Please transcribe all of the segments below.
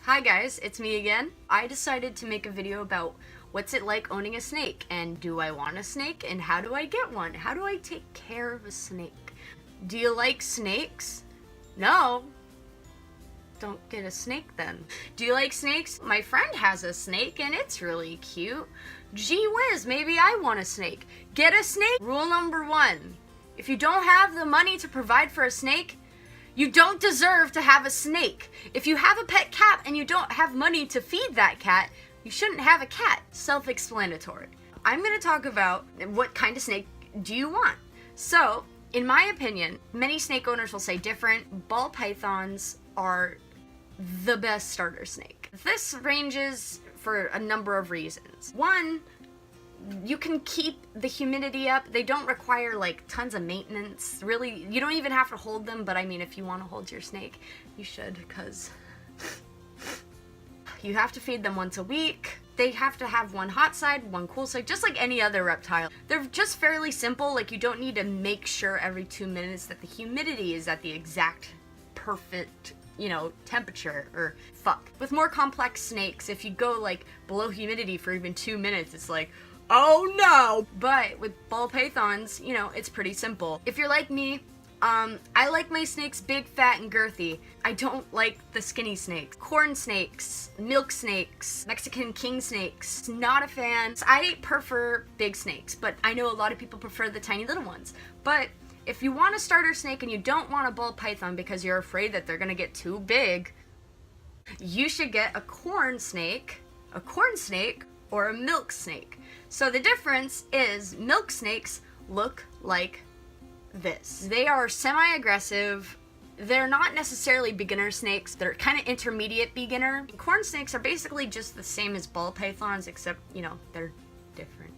Hi guys, it's me again. I decided to make a video about what's it like owning a snake, and do I want a snake, and how do I get one? How do I take care of a snake? Do you like snakes? No. Don't get a snake then. Do you like snakes? My friend has a snake and it's really cute. Gee whiz, maybe I want a snake. Get a snake. Rule number 1. If you don't have the money to provide for a snake, you don't deserve to have a snake. If you have a pet cat and you don't have money to feed that cat, you shouldn't have a cat. Self-explanatory. I'm gonna talk about what kind of snake do you want. So, in my opinion, many snake owners will say different. Ball pythons are the best starter snake. This ranges for a number of reasons. One, you can keep the humidity up. They don't require like tons of maintenance. Really, you don't even have to hold them, but I mean, if you want to hold your snake, you should, because you have to feed them once a week. They have to have one hot side, one cool side, just like any other reptile. They're just fairly simple. Like, you don't need to make sure every 2 minutes that the humidity is at the exact perfect, temperature, or fuck. With more complex snakes, if you go like below humidity for even 2 minutes, it's like, oh no! But with ball pythons, it's pretty simple. If you're like me, I like my snakes big, fat, and girthy. I don't like the skinny snakes. Corn snakes, milk snakes, Mexican king snakes, not a fan. I prefer big snakes, but I know a lot of people prefer the tiny little ones. But if you want a starter snake and you don't want a ball python because you're afraid that they're gonna get too big, you should get a corn snake, or a milk snake. So the difference is milk snakes look like this. They are semi-aggressive. They're not necessarily beginner snakes. They're kind of intermediate beginner. Corn snakes are basically just the same as ball pythons, except, they're different.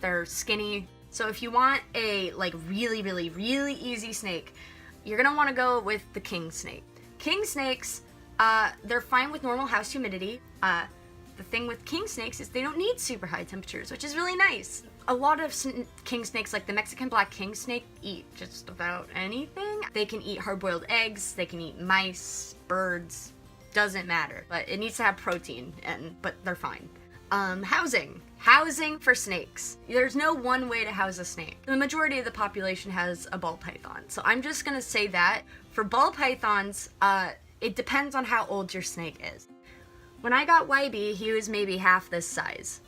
They're skinny. So if you want a really, really, really easy snake, you're gonna want to go with the king snake. King snakes, they're fine with normal house humidity. The thing with king snakes is they don't need super high temperatures, which is really nice. A lot of king snakes, like the Mexican black king snake, eat just about anything. They can eat hard-boiled eggs, they can eat mice, birds, doesn't matter. But it needs to have protein, but they're fine. Housing for snakes. There's no one way to house a snake. The majority of the population has a ball python. So I'm just gonna say that. For ball pythons, it depends on how old your snake is. When I got YB, he was maybe half this size.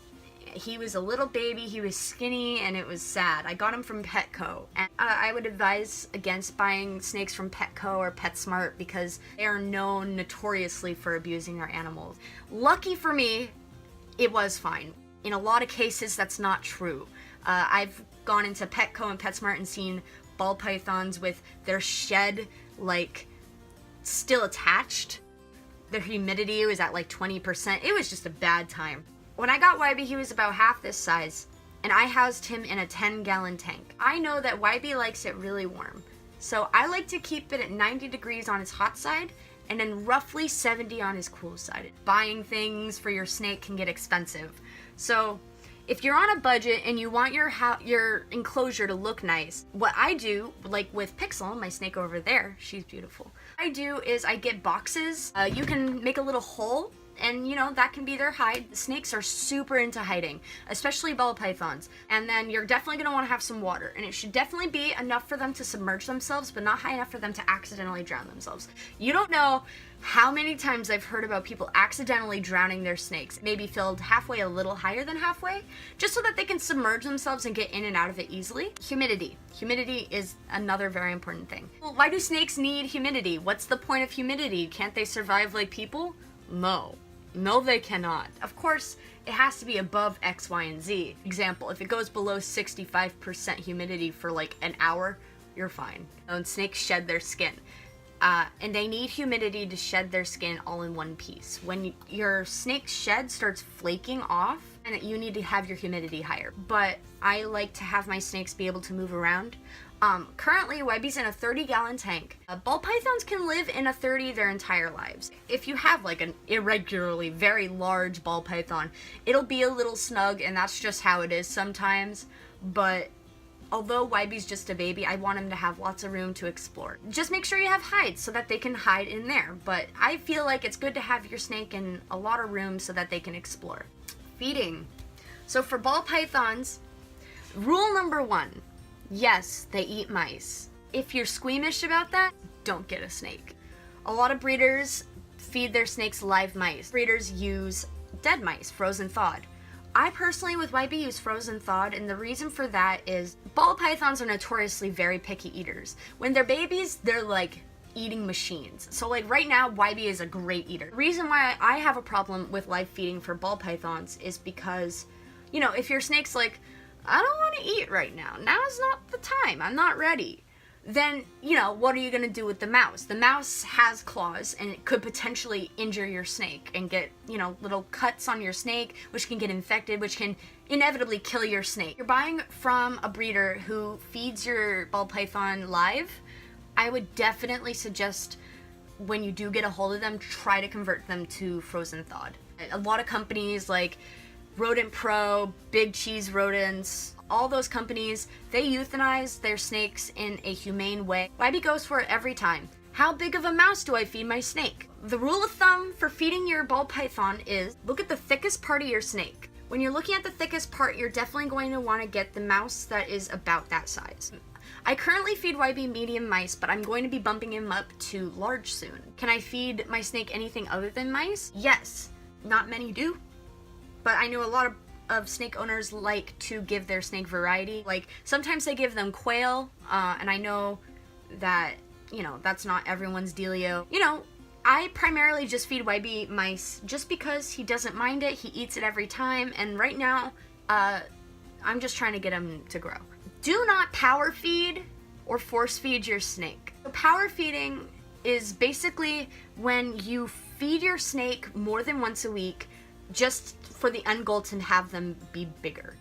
He was a little baby, he was skinny, and it was sad. I got him from Petco, and I would advise against buying snakes from Petco or PetSmart because they are known notoriously for abusing their animals. Lucky for me, it was fine. In a lot of cases, that's not true. I've gone into Petco and PetSmart and seen ball pythons with their shed, still attached. Their humidity was at 20%. It was just a bad time. When I got YB, he was about half this size, and I housed him in a 10-gallon tank. I know that YB likes it really warm, so I like to keep it at 90 degrees on his hot side, and then roughly 70 on his cool side. Buying things for your snake can get expensive. So if you're on a budget and you want your enclosure to look nice, what I do, like with Pixel, my snake over there, she's beautiful. What I do is I get boxes. You can make a little hole, and that can be their hide. Snakes are super into hiding, especially ball pythons. And then you're definitely gonna wanna have some water, and it should definitely be enough for them to submerge themselves, but not high enough for them to accidentally drown themselves. You don't know how many times I've heard about people accidentally drowning their snakes, maybe filled halfway, a little higher than halfway, just so that they can submerge themselves and get in and out of it easily. Humidity. Humidity is another very important thing. Well, why do snakes need humidity? What's the point of humidity? Can't they survive like people? No. No, they cannot. Of course, it has to be above X, Y, and Z. Example, if it goes below 65% humidity for an hour, you're fine. And snakes shed their skin. And they need humidity to shed their skin all in one piece. When your snake's shed starts flaking off, and you need to have your humidity higher. But I like to have my snakes be able to move around. Currently, YB's in a 30-gallon tank. Ball pythons can live in a 30 their entire lives. If you have an irregularly very large ball python, it'll be a little snug, and that's just how it is sometimes. But Although Wybie's just a baby, I want him to have lots of room to explore. Just make sure you have hides so that they can hide in there. But I feel like it's good to have your snake in a lot of room so that they can explore. Feeding. So for ball pythons, rule number 1, yes, they eat mice. If you're squeamish about that, don't get a snake. A lot of breeders feed their snakes live mice. Breeders use dead mice, frozen thawed. I personally, with Wybie, use frozen thawed, and the reason for that is ball pythons are notoriously very picky eaters. When they're babies, they're like eating machines. So like right now, Wybie is a great eater. The reason why I have a problem with live feeding for ball pythons is because, you know, if your snake's like, I don't want to eat right now, now is not the time, I'm not ready, then, you know, what are you going to do with the mouse? The mouse has claws, and it could potentially injure your snake and get, you know, little cuts on your snake, which can get infected, which can inevitably kill your snake. You're buying from a breeder who feeds your ball python live, I would definitely suggest, when you do get a hold of them, try to convert them to frozen thawed. A lot of companies like Rodent Pro, Big Cheese Rodents, all those companies, they euthanize their snakes in a humane way. Wybie goes for it every time. How big of a mouse do I feed my snake? The rule of thumb for feeding your ball python is look at the thickest part of your snake. When you're looking at the thickest part, you're definitely going to want to get the mouse that is about that size. I currently feed Wybie medium mice, but I'm going to be bumping him up to large soon. Can I feed my snake anything other than mice? Yes. Not many do, but I know a lot of snake owners like to give their snake variety. Like sometimes they give them quail, and I know that, you know, that's not everyone's dealio. You know, I primarily just feed Wybie mice just because he doesn't mind it, he eats it every time, and right now, I'm just trying to get him to grow. Do not power feed or force feed your snake. So power feeding is basically when you feed your snake more than once a week just for the end goal to have them be bigger.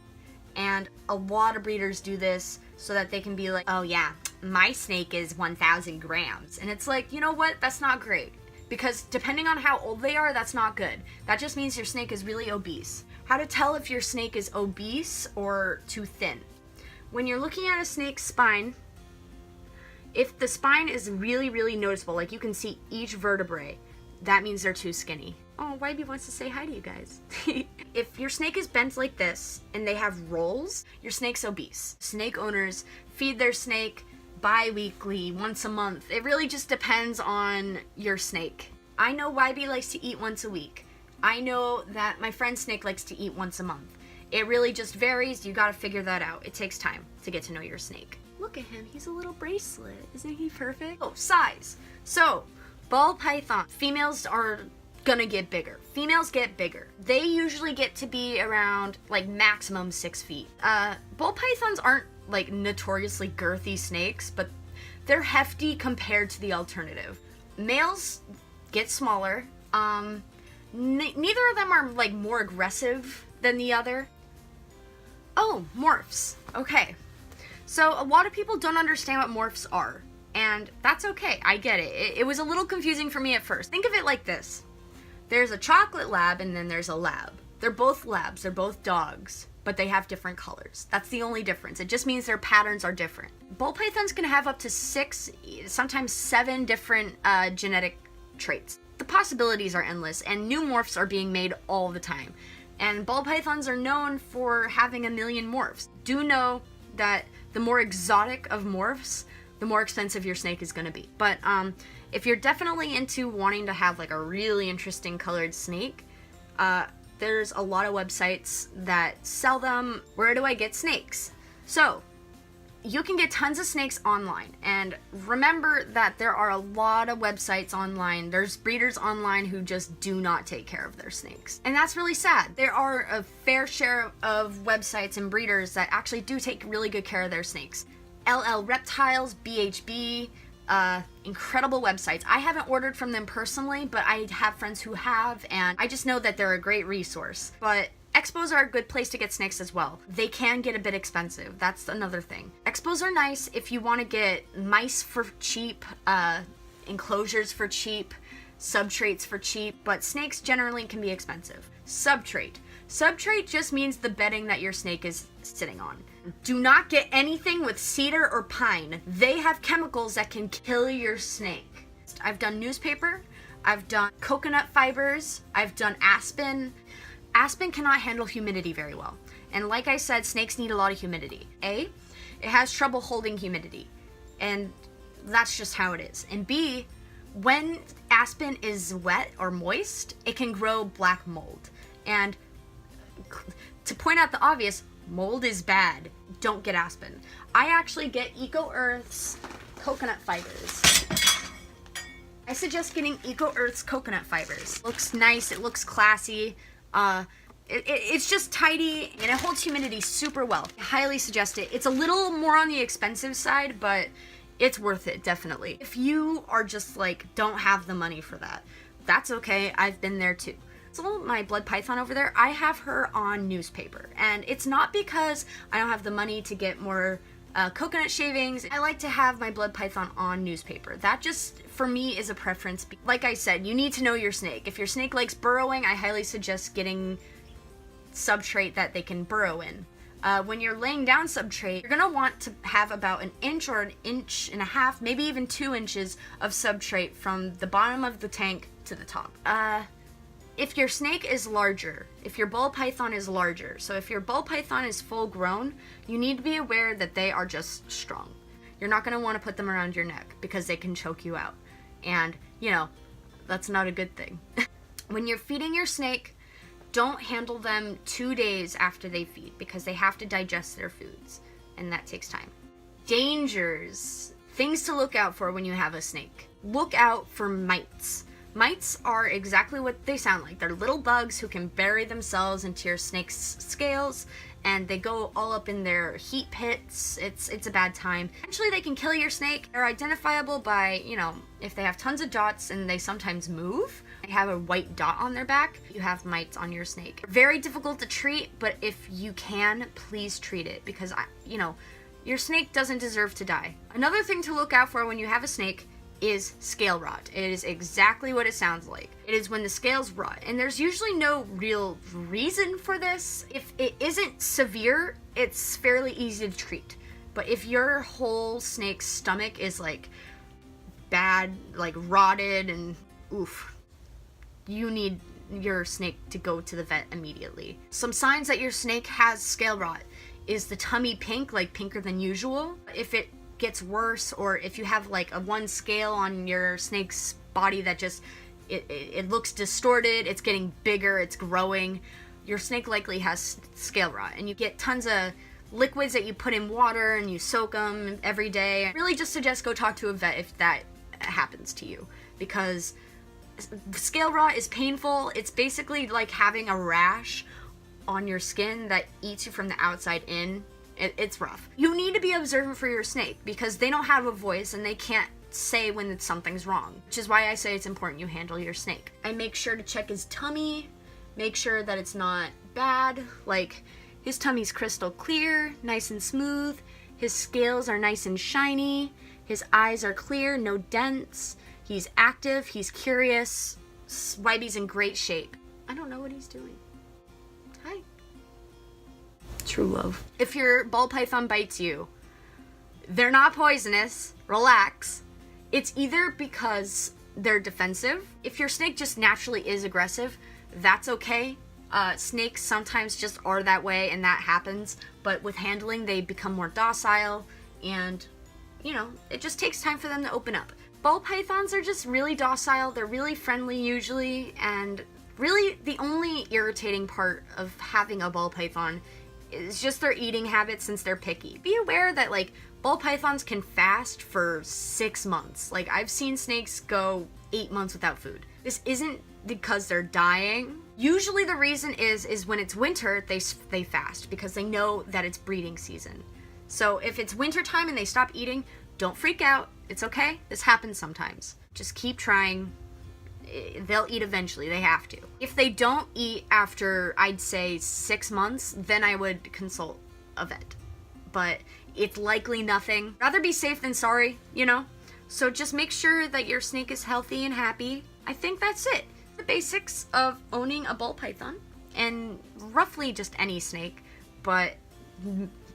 And a lot of breeders do this so that they can be like, oh yeah, my snake is 1,000 grams. And it's like, you know what? That's not great. Because depending on how old they are, that's not good. That just means your snake is really obese. How to tell if your snake is obese or too thin. When you're looking at a snake's spine, if the spine is really, really noticeable, like you can see each vertebrae, that means they're too skinny. Oh, Wybie wants to say hi to you guys. If your snake is bent like this and they have rolls, your snake's obese. Snake owners feed their snake bi-weekly, once a month. It really just depends on your snake. I know Wybie likes to eat once a week. I know that my friend's snake likes to eat once a month. It really just varies. You gotta figure that out. It takes time to get to know your snake. Look at him, he's a little bracelet. Isn't he perfect? Oh, size. So, ball python. Females are gonna get bigger. Females get bigger. They usually get to be around, like, maximum 6 feet. Ball pythons aren't, like, notoriously girthy snakes, but they're hefty compared to the alternative. Males get smaller. Neither of them are, like, more aggressive than the other. Oh, morphs. Okay. So a lot of people don't understand what morphs are, and that's okay. I get it. It was a little confusing for me at first. Think of it like this. There's a chocolate lab and then there's a lab. They're both labs. They're both dogs, but they have different colors. That's the only difference. It just means their patterns are different. Ball pythons can have up to 6, sometimes 7 different genetic traits. The possibilities are endless, and new morphs are being made all the time. And ball pythons are known for having a million morphs. Do know that the more exotic of morphs, the more expensive your snake is going to be. But if you're definitely into wanting to have like a really interesting colored snake, there's a lot of websites that sell them. Where do I get snakes? So you can get tons of snakes online, and remember that there are a lot of websites online. There's breeders online who just do not take care of their snakes, and that's really sad. There are a fair share of websites and breeders that actually do take really good care of their snakes. LL Reptiles, BHB, incredible websites. I haven't ordered from them personally, but I have friends who have, and I just know that they're a great resource. But expos are a good place to get snakes as well. They can get a bit expensive. That's another thing. Expos are nice if you want to get mice for cheap, enclosures for cheap, substrates for cheap, but snakes generally can be expensive. Substrate. Substrate just means the bedding that your snake is sitting on. Do not get anything with cedar or pine. They have chemicals that can kill your snake. I've done newspaper, I've done coconut fibers, I've done aspen. Aspen cannot handle humidity very well. And like I said, snakes need a lot of humidity. A, it has trouble holding humidity. And that's just how it is. And B, when aspen is wet or moist, it can grow black mold. And to point out the obvious, mold is bad. Don't get aspen. I actually get Eco Earth's coconut fibers. I suggest getting Eco Earth's coconut fibers. Looks nice, it looks classy. It's just tidy and it holds humidity super well. I highly suggest it. It's a little more on the expensive side, but it's worth it, definitely. If you are just like, don't have the money for that, that's okay. I've been there too. So my blood python over there, I have her on newspaper. And it's not because I don't have the money to get more coconut shavings. I like to have my blood python on newspaper. That just, for me, is a preference. Like I said, you need to know your snake. If your snake likes burrowing, I highly suggest getting substrate that they can burrow in. When you're laying down substrate, you're gonna want to have about an inch or an inch and a half, maybe even 2 inches of substrate from the bottom of the tank to the top. If your snake is larger, if your ball python is larger, so if your ball python is full grown, you need to be aware that they are just strong. You're not gonna wanna put them around your neck because they can choke you out. And, you know, that's not a good thing. When you're feeding your snake, don't handle them 2 days after they feed because they have to digest their foods, and that takes time. Dangers. Things to look out for when you have a snake. Look out for mites. Mites are exactly what they sound like. They're little bugs who can bury themselves into your snake's scales, and they go all up in their heat pits. It's a bad time. Actually, they can kill your snake. They're identifiable by, you know, if they have tons of dots and they sometimes move, they have a white dot on their back, you have mites on your snake. Very difficult to treat, but if you can, please treat it because, you know, your snake doesn't deserve to die. Another thing to look out for when you have a snake is scale rot. It is exactly what it sounds like. It is when the scales rot, and there's usually no real reason for this. If it isn't severe, it's fairly easy to treat. But if your whole snake's stomach is like bad, like rotted and oof, you need your snake to go to the vet immediately. Some signs that your snake has scale rot is the tummy pink, like pinker than usual. If it gets worse, or if you have like a one scale on your snake's body that just it looks distorted, it's getting bigger, it's growing, your snake likely has scale rot. And you get tons of liquids that you put in water and you soak them every day. I really just suggest go talk to a vet if that happens to you, because scale rot is painful. It's basically like having a rash on your skin that eats you from the outside in. It's rough. You need to be observant for your snake because they don't have a voice and they can't say when something's wrong, which is why I say it's important you handle your snake. I make sure to check his tummy, make sure that it's not bad, like his tummy's crystal clear, nice and smooth, his scales are nice and shiny, his eyes are clear, no dents, he's active, he's curious, Wybie's in great shape. I don't know what he's doing. Hi. True love. If your ball python bites you, they're not poisonous. Relax. It's either because they're defensive. If your snake just naturally is aggressive, that's okay. Snakes sometimes just are that way and that happens, but with handling they become more docile and, you know, it just takes time for them to open up. Ball pythons are just really docile. They're really friendly usually, and really the only irritating part of having a ball python is just their eating habits since they're picky. Be aware that like ball pythons can fast for 6 months. Like I've seen snakes go 8 months without food. This isn't because they're dying. Usually the reason is when it's winter they fast because they know that it's breeding season. So if it's winter time and they stop eating, don't freak out. It's okay. This happens sometimes. Just keep trying. They'll eat eventually. They have to. If they don't eat after, I'd say 6 months, then I would consult a vet. But it's likely nothing. Rather be safe than sorry, you know? So just make sure that your snake is healthy and happy. I think that's it. The basics of owning a ball python, and roughly just any snake, but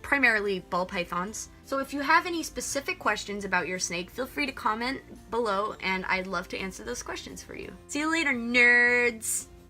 primarily ball pythons. So if you have any specific questions about your snake, feel free to comment below and I'd love to answer those questions for you. See you later, nerds!